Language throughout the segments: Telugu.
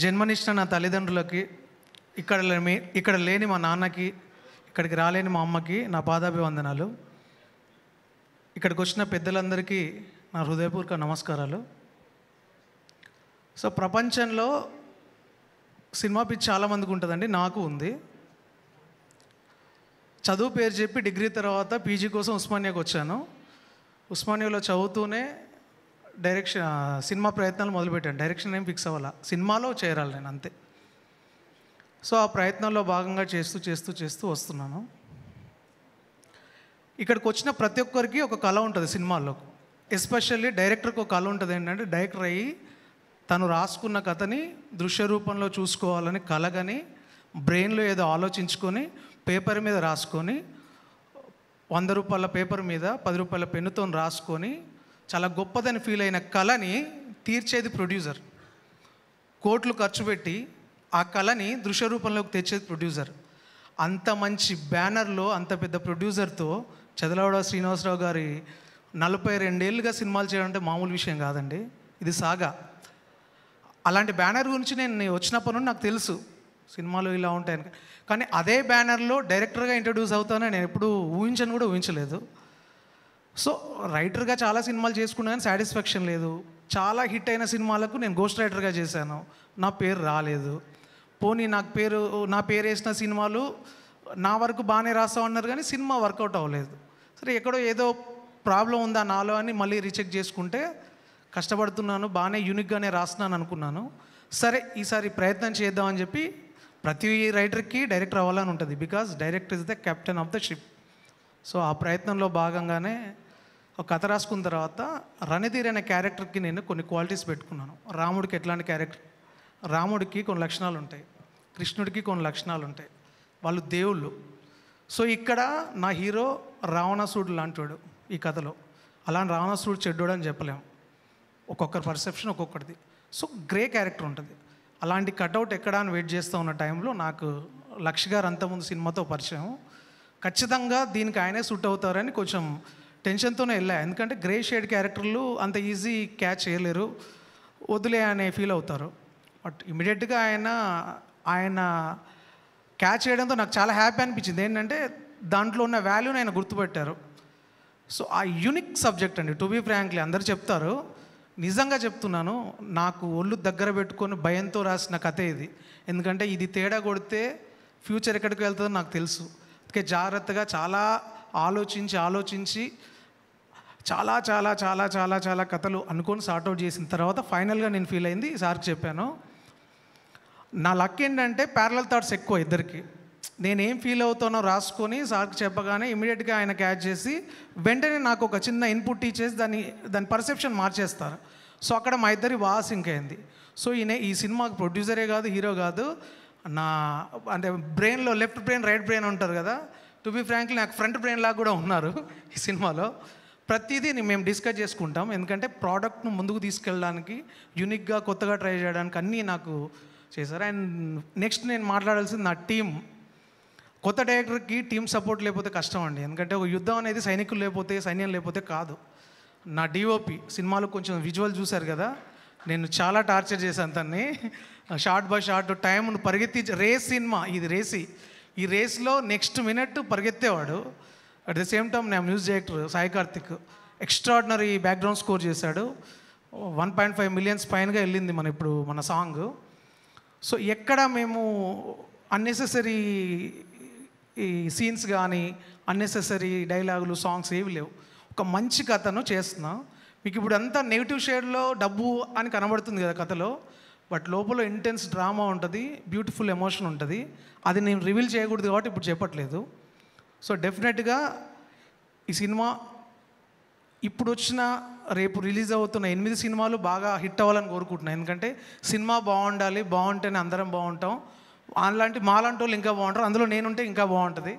జన్మనిచ్చిన నా తల్లిదండ్రులకి, ఇక్కడ లేని మా నాన్నకి, ఇక్కడికి రాలేని మా అమ్మకి నా పాదాభివందనాలు. ఇక్కడికి వచ్చిన పెద్దలందరికీ నా హృదయపూర్వక నమస్కారాలు. సో ప్రపంచంలో సినిమా పిచ్చి చాలామందికి ఉంటుందండి, నాకు ఉంది. చదువు పేరు చెప్పి డిగ్రీ తర్వాత పీజీ కోసం ఉస్మానియాకి వచ్చాను. ఉస్మానియాలో చదువుతూనే సినిమా ప్రయత్నాలు మొదలుపెట్టాను. డైరెక్షన్ ఏం ఫిక్స్ అవ్వాల, సినిమాలో చేరాలి నేను, అంతే. సో ఆ ప్రయత్నంలో భాగంగా చేస్తూ వస్తున్నాను. ఇక్కడికి వచ్చిన ప్రతి ఒక్కరికి ఒక కళ ఉంటుంది సినిమాల్లో. ఎస్పెషల్లీ డైరెక్టర్కి ఒక కళ ఉంటుంది. ఏంటంటే డైరెక్టర్ అయ్యి తను రాసుకున్న కథని దృశ్య రూపంలో చూసుకోవాలని కలగని, బ్రెయిన్లో ఏదో ఆలోచించుకొని పేపర్ మీద రాసుకొని, 100 రూపాయల పేపర్ మీద 10 రూపాయల పెన్నుతో రాసుకొని చాలా గొప్పదని ఫీల్ అయిన కళని తీర్చేది ప్రొడ్యూసర్. కోట్లు ఖర్చు పెట్టి ఆ కళని దృశ్య రూపంలోకి తెచ్చేది ప్రొడ్యూసర్. అంత మంచి బ్యానర్లో అంత పెద్ద ప్రొడ్యూసర్తో చదలవాడ శ్రీనివాసరావు గారి 42 ఏళ్ళుగా సినిమాలు చేయడం అంటే మామూలు విషయం కాదండి. ఇది సాగా. అలాంటి బ్యానర్ గురించి నేను వచ్చినప్పటి నుండి నాకు తెలుసు సినిమాలు ఇలా ఉంటాయని. కానీ అదే బ్యానర్లో డైరెక్టర్గా ఇంట్రడ్యూస్ అవుతానని నేను ఎప్పుడూ ఊహించలేదు. సో రైటర్గా చాలా సినిమాలు చేసుకున్నా కానీ సాటిస్ఫాక్షన్ లేదు. చాలా హిట్ అయిన సినిమాలకు నేను గోస్ట్ రైటర్గా చేశాను, నా పేరు రాలేదు. పోనీ నా పేరు వేసిన సినిమాలు నా వరకు బాగానే రాస్తామన్నారు కానీ సినిమా వర్కౌట్ అవ్వలేదు. సరే ఎక్కడో ఏదో ప్రాబ్లం ఉందా నాలో అని మళ్ళీ రీచెక్ చేసుకుంటే కష్టపడుతున్నాను, బాగానే యూనిక్గానే రాస్తున్నాను అనుకున్నాను. సరే ఈసారి ప్రయత్నం చేద్దామని చెప్పి, ప్రతి రైటర్కి డైరెక్టర్ అవ్వాలని ఉంటుంది. Because director is the captain of the ship. So ఆ ప్రయత్నంలో భాగంగానే ఒక కథ రాసుకున్న తర్వాత రణధీర్ అనే క్యారెక్టర్కి నేను కొన్ని క్వాలిటీస్ పెట్టుకున్నాను. రాముడికి ఎట్లాంటి క్యారెక్టర్, రాముడికి కొన్ని లక్షణాలు ఉంటాయి, కృష్ణుడికి కొన్ని లక్షణాలు ఉంటాయి, వాళ్ళు దేవుళ్ళు. సో ఇక్కడ నా హీరో రావణాసురుడు లాంటివాడు ఈ కథలో. అలాంటి రావణాసురుడు చెడ్డోడు అని చెప్పలేము, ఒక్కొక్కరి పర్సెప్షన్ ఒక్కొక్కటిది. సో గ్రే క్యారెక్టర్ ఉంటుంది. అలాంటి కట్అవుట్ ఎక్కడా అని వెయిట్ చేస్తూ ఉన్న టైంలో నాకు లక్ష్ గారు అంతకుముందు సినిమాతో పరిచయం. ఖచ్చితంగా దీనికి ఆయనే సూట్ అవుతారని కొంచెం టెన్షన్తోనే వెళ్ళా. ఎందుకంటే గ్రే షేడ్ క్యారెక్టర్లు అంత ఈజీ క్యాచ్ చేయలేరు, వదిలే అనే ఫీల్ అవుతారు. బట్ ఇమీడియట్గా ఆయన క్యాచ్ చేయడంతో నాకు చాలా హ్యాపీ అనిపించింది. ఏంటంటే దాంట్లో ఉన్న వాల్యూని ఆయన గుర్తుపెట్టారు. సో ఆ యూనిక్ సబ్జెక్ట్ అండి. టు బీ ఫ్రాంక్లీ అందరు చెప్తారు, నిజంగా చెప్తున్నాను, నాకు ఒళ్ళు దగ్గర పెట్టుకొని భయంతో రాసిన కథే ఇది. ఎందుకంటే ఇది తేడా కొడితే ఫ్యూచర్ ఎక్కడికి వెళ్తుందో నాకు తెలుసు. అందుకే జాగ్రత్తగా చాలా ఆలోచించి చాలా చాలా చాలా చాలా చాలా కథలు అనుకొని సార్ట్అవుట్ చేసిన తర్వాత ఫైనల్గా నేను ఫీల్ అయింది సార్కి చెప్పాను. నా లక్ ఏంటంటే ప్యారలల్ థాట్స్ ఎక్కువ ఇద్దరికి. నేనేం ఫీల్ అవుతానో రాసుకొని సార్కి చెప్పగానే ఇమీడియట్గా ఆయన క్యాచ్ చేసి వెంటనే నాకు ఒక చిన్న ఇన్పుట్ ఇచ్చేసి దాని పర్సెప్షన్ మార్చేస్తారు. సో అక్కడ మా ఇద్దరి బాగా సింక్ అయింది. సో ఈ సినిమాకి ప్రొడ్యూసరే కాదు, హీరో కాదు, అంటే బ్రెయిన్లో లెఫ్ట్ బ్రెయిన్ రైట్ బ్రెయిన్ ఉంటారు కదా. టు బీ ఫ్రాంక్లీ నాకు ఫ్రంట్ బ్రెయిన్ లాగా కూడా ఉన్నారు ఈ సినిమాలో. ప్రతిదీ మేము డిస్కస్ చేసుకుంటాం. ఎందుకంటే ప్రోడక్ట్ను ముందుకు తీసుకెళ్ళడానికి, యూనిక్గా కొత్తగా ట్రై చేయడానికి అన్నీ నాకు చేశారు. అండ్ నెక్స్ట్ నేను మాట్లాడాల్సింది నా టీం. కొత్త డైరెక్టర్కి టీం సపోర్ట్ లేకపోతే కష్టం అండి. ఎందుకంటే ఒక యుద్ధం అనేది సైన్యం లేకపోతే కాదు. నా డిఓపి సినిమాలో కొంచెం విజువల్ చూశారు కదా, నేను చాలా టార్చర్ చేశాను తన్ని. షార్ట్ బై షార్ట్ టైంను పరిగెత్తి సినిమా ఇది ఈ రేస్లో నెక్స్ట్ మినిట్ పరిగెత్తేవాడు. అట్ ద సేమ్ టైం నా music director Sai Karthik extraordinary background score చేశాడు. 1.5 మిలియన్స్ పైనగా వెళ్ళింది మన సాంగ్. సో ఎక్కడ మేము అన్నెసెసరీ ఈ సీన్స్ కానీ అన్నెసెసరీ డైలాగులు సాంగ్స్ ఏవి లేవు. ఒక మంచి కథను చేస్తున్నాం. మీకు ఇప్పుడు అంతా నెగిటివ్ షేడ్లో డబ్బు అని కనబడుతుంది కదా కథలో, బట్ లోపల ఇంటెన్స్ డ్రామా ఉంటుంది, బ్యూటిఫుల్ ఎమోషన్ ఉంటుంది. అది నేను రివీల్ చేయకూడదు కాబట్టి ఇప్పుడు చెప్పట్లేదు. సో డెఫినెట్గా ఈ సినిమా ఇప్పుడు వచ్చిన రేపు రిలీజ్ అవుతున్న 8 సినిమాలు బాగా హిట్ అవ్వాలని కోరుకుంటున్నాను. ఎందుకంటే సినిమా బాగుంటేనే అందరం బాగుంటాం. అలాంటి మాలాంటి వాళ్ళు ఇంకా బాగుంటారు, అందులో నేనుంటే ఇంకా బాగుంటుంది.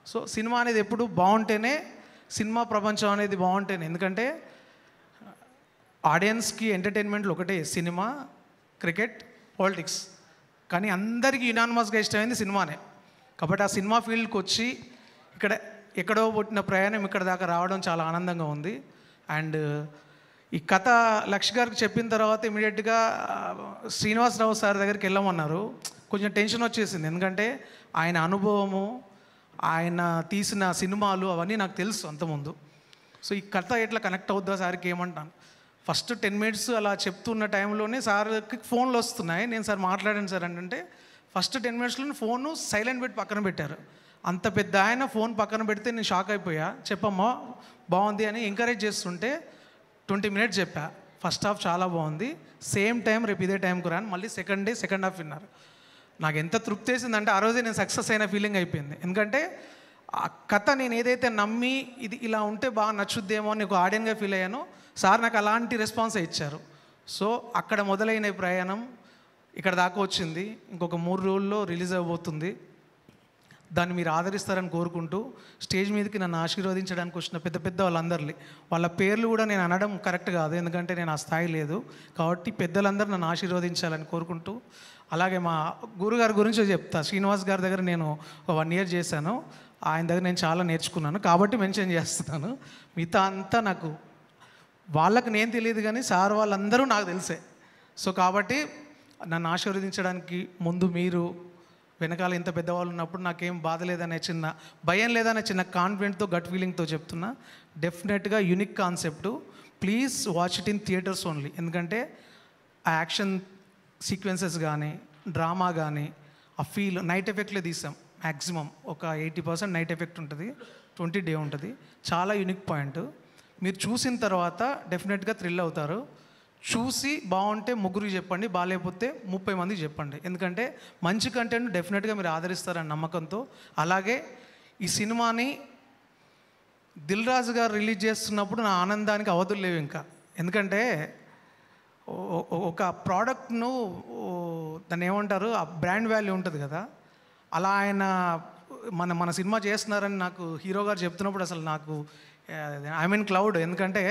సో సినిమా అనేది ఎప్పుడు బాగుంటేనే, సినిమా ప్రపంచం అనేది బాగుంటేనే. ఎందుకంటే ఆడియన్స్కి ఎంటర్టైన్మెంట్లు ఒకటే, సినిమా, క్రికెట్, పాలిటిక్స్. కానీ అందరికీ యునానిమస్గా ఇష్టమైంది సినిమానే. కాబట్టి ఆ సినిమా ఫీల్డ్కి వచ్చి ఎక్కడో పుట్టిన ప్రయాణం ఇక్కడ దాకా రావడం చాలా ఆనందంగా ఉంది. అండ్ ఈ కథ లక్ష్ గారికి చెప్పిన తర్వాత ఇమీడియట్గా శ్రీనివాసరావు సార్ దగ్గరికి వెళ్ళమన్నారు. కొంచెం టెన్షన్ వచ్చేసింది, ఎందుకంటే ఆయన అనుభవము, ఆయన తీసిన సినిమాలు అవన్నీ నాకు తెలుసు అంతకుముందు. సో ఈ కథ ఎట్లా కనెక్ట్ అవుద్దా సార్కి ఏమంటాను. ఫస్ట్ 10 minutes అలా చెప్తున్న టైంలోనే సార్కి ఫోన్లు వస్తున్నాయి. నేను సార్ మాట్లాడాను సార్ అంటే ఫస్ట్ 10 minutesలోనే ఫోను సైలెంట్ పెట్టి పక్కన పెట్టారు. అంత పెద్ద ఆయన ఫోన్ పక్కన పెడితే నేను షాక్ అయిపోయా. చెప్పమ్మా బాగుంది అని ఎంకరేజ్ చేస్తుంటే 20 minutes చెప్పా. ఫస్ట్ హాఫ్ చాలా బాగుంది, సేమ్ టైం రేపు ఇదే టైంకు రాని, మళ్ళీ సెకండ్ డే సెకండ్ హాఫ్ విన్నారు. నాకు ఎంత తృప్తి వేసిందంటే ఆ రోజే నేను సక్సెస్ అయిన ఫీలింగ్ అయిపోయింది. ఎందుకంటే ఆ కథ నేను ఏదైతే నమ్మి ఇది ఇలా ఉంటే బాగా నచ్చుద్దేమో అని ఒక ఆడియన్గా ఫీల్ అయ్యానో, సార్ నాకు అలాంటి రెస్పాన్సే ఇచ్చారు. సో అక్కడ మొదలైన ప్రయాణం ఇక్కడ దాకా వచ్చింది. ఇంకొక 3 రోజుల్లో రిలీజ్ అవ్వబోతుంది. దాన్ని మీరు ఆదరిస్తారని కోరుకుంటూ, స్టేజ్ మీదకి నన్ను ఆశీర్వదించడానికి వచ్చిన పెద్ద పెద్ద వాళ్ళ పేర్లు కూడా నేను అనడం కరెక్ట్ కాదు, ఎందుకంటే నేను ఆ స్థాయి లేదు. కాబట్టి పెద్దలందరూ నన్ను ఆశీర్వదించాలని కోరుకుంటూ, అలాగే మా గురుగారి గురించి చెప్తా. శ్రీనివాస్ గారి దగ్గర నేను 1 year చేశాను. ఆయన దగ్గర నేను చాలా నేర్చుకున్నాను కాబట్టి మెన్షన్ చేస్తున్నాను. మిగతా అంతా నాకు వాళ్ళకి నేను తెలియదు, కానీ సార్ వాళ్ళందరూ నాకు తెలిసే. సో కాబట్టి నన్ను ఆశీర్వదించడానికి ముందు మీరు, వెనకాల ఇంత పెద్దవాళ్ళు ఉన్నప్పుడు నాకేం బాధ లేదనే చిన్న భయం లేదనే చిన్న కాన్ఫిడెంట్తో, గట్ ఫీలింగ్తో చెప్తున్నా. డెఫినెట్గా unique concept. Please watch it in theatres only. ఎందుకంటే ఆ యాక్షన్ సీక్వెన్సెస్ కానీ, డ్రామా కానీ, ఆ ఫీల్ నైట్ ఎఫెక్ట్లే తీసాం. మ్యాక్సిమం ఒక 80% నైట్ ఎఫెక్ట్ ఉంటుంది, 20 day ఉంటుంది. చాలా యూనిక్ పాయింట్. మీరు చూసిన తర్వాత డెఫినెట్గా థ్రిల్ అవుతారు. చూసి బాగుంటే 3 చెప్పండి, బాగాలేకపోతే 30 మందికి చెప్పండి. ఎందుకంటే మంచి కంటెంట్ డెఫినెట్గా మీరు ఆదరిస్తారని నమ్మకంతో. అలాగే ఈ సినిమాని దిల్ రాజు గారు రిలీజ్ చేస్తున్నప్పుడు నా ఆనందానికి అవధులు లేవు ఇంకా. ఎందుకంటే ఒక ప్రోడక్ట్ను దాన్ని ఏమంటారు, ఆ బ్రాండ్ వాల్యూ ఉంటుంది కదా, అలా ఆయన మన సినిమా చేస్తున్నారని నాకు హీరో గారు చెప్తున్నప్పుడు అసలు నాకు ఐ మీన్ క్లౌడ్. ఎందుకంటే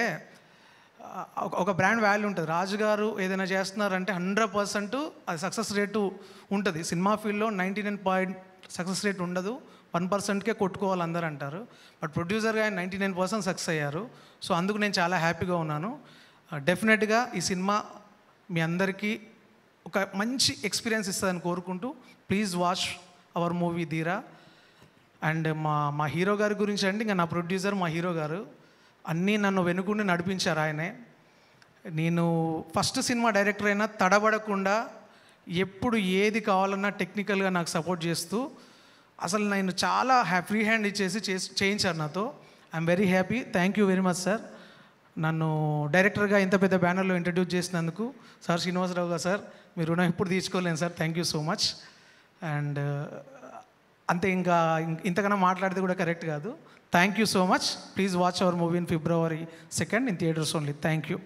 ఒక బ్రాండ్ వాల్యూ ఉంటుంది. రాజు గారు ఏదైనా చేస్తున్నారంటే 100% అది సక్సెస్ రేటు ఉంటుంది. సినిమా ఫీల్డ్లో 99% సక్సెస్ రేట్ ఉండదు, 1%కే కొట్టుకోవాలి అందరూ అంటారు. బట్ ప్రొడ్యూసర్గా ఆయన 99% సక్సెస్ అయ్యారు. సో అందుకు నేను చాలా హ్యాపీగా ఉన్నాను. డెఫినెట్గా ఈ సినిమా మీ అందరికీ ఒక మంచి ఎక్స్పీరియన్స్ ఇస్తుందని కోరుకుంటూ, ప్లీజ్ వాచ్ అవర్ మూవీ ధీరా. అండ్ మా హీరో గారి గురించి అంటే, ఇంకా నా ప్రొడ్యూసర్ మా హీరో గారు అన్నీ నన్ను వెనుకుండి నడిపించారు. ఆయనే. నేను ఫస్ట్ సినిమా డైరెక్టర్ అయినా తడబడకుండా ఎప్పుడు ఏది కావాలన్నా టెక్నికల్గా నాకు సపోర్ట్ చేస్తూ, అసలు నేను చాలా ఫ్రీ హ్యాండ్ ఇచ్చేసి చేయించారు నాతో. I'm very happy. Thank you very much sir. నన్ను డైరెక్టర్గా ఇంత పెద్ద బ్యానర్లో ఇంట్రడ్యూస్ చేసినందుకు సార్, శ్రీనివాసరావు గారు సార్, మీరు రుణం ఎప్పుడు తీర్చుకోలేను sir. Thank you so much. And అంతే, ఇంకా ఇంతకన్నా మాట్లాడితే కూడా కరెక్ట్ కాదు. Thank you so much. Please watch our movie in February 2nd in theaters only. Thank you.